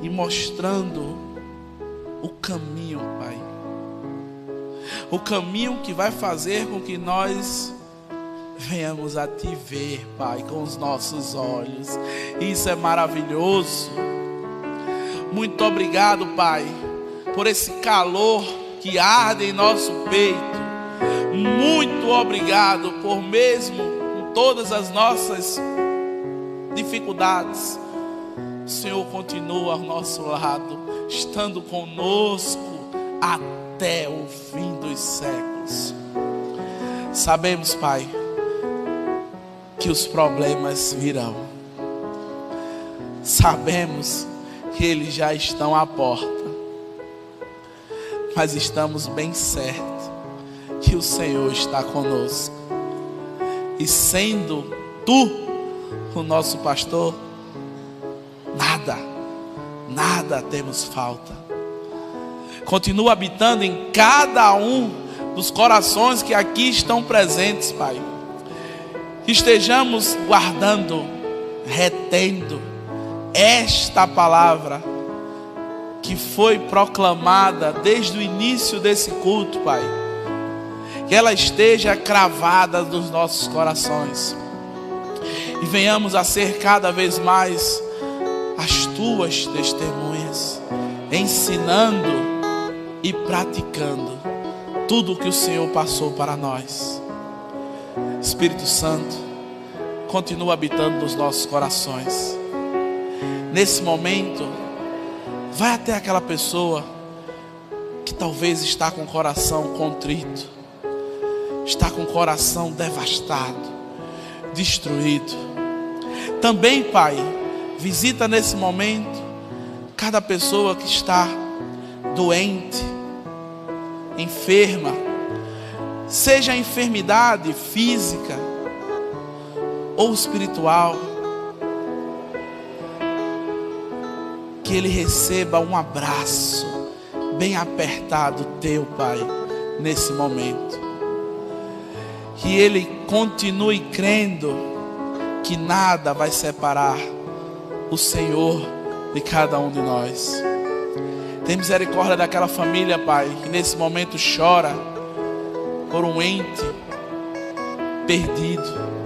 e mostrando o caminho, Pai. O caminho que vai fazer com que nós venhamos a te ver, Pai, com os nossos olhos. Isso é maravilhoso. Muito obrigado, Pai, por esse calor que arde em nosso peito. Muito obrigado por, mesmo com todas as nossas dificuldades, o Senhor continua ao nosso lado, estando conosco até o fim dos séculos. Sabemos, Pai, que os problemas virão. Sabemos que eles já estão à porta. Mas estamos bem certos que o Senhor está conosco. E sendo Tu o nosso pastor, nada temos falta. Continua habitando em cada um dos corações que aqui estão presentes, Pai. Que estejamos guardando, retendo esta palavra que foi proclamada desde o início desse culto, Pai. Que ela esteja cravada nos nossos corações. E venhamos a ser cada vez mais as Tuas testemunhas, ensinando e praticando tudo o que o Senhor passou para nós. Espírito Santo, continua habitando nos nossos corações. Nesse momento, vai até aquela pessoa que talvez está com o coração contrito, está com o coração devastado, destruído. Também, Pai, visita nesse momento cada pessoa que está doente, enferma, seja a enfermidade física ou espiritual, que ele receba um abraço bem apertado teu, Pai, nesse momento. Que ele continue crendo que nada vai separar o Senhor de cada um de nós. Tem misericórdia daquela família, Pai, que nesse momento chora por um ente perdido.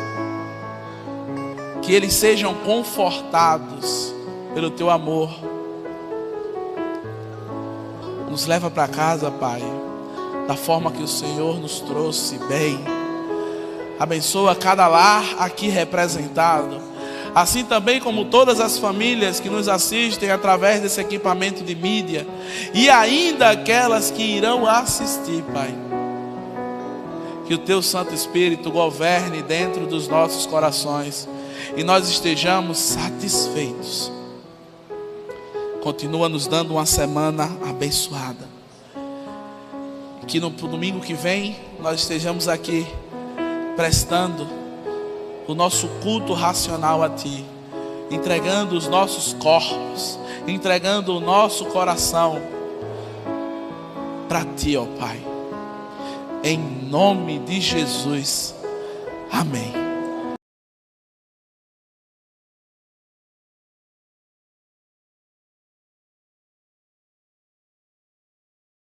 Que eles sejam confortados pelo teu amor. Nos leva para casa, Pai, da forma que o Senhor nos trouxe bem. Abençoa cada lar aqui representado, assim também como todas as famílias que nos assistem através desse equipamento de mídia, e ainda aquelas que irão assistir, Pai. Que o teu Santo Espírito governe dentro dos nossos corações e nós estejamos satisfeitos. Continua nos dando uma semana abençoada. Que no domingo que vem nós estejamos aqui prestando o nosso culto racional a Ti, entregando os nossos corpos, entregando o nosso coração para Ti, ó Pai. Em nome de Jesus. Amém.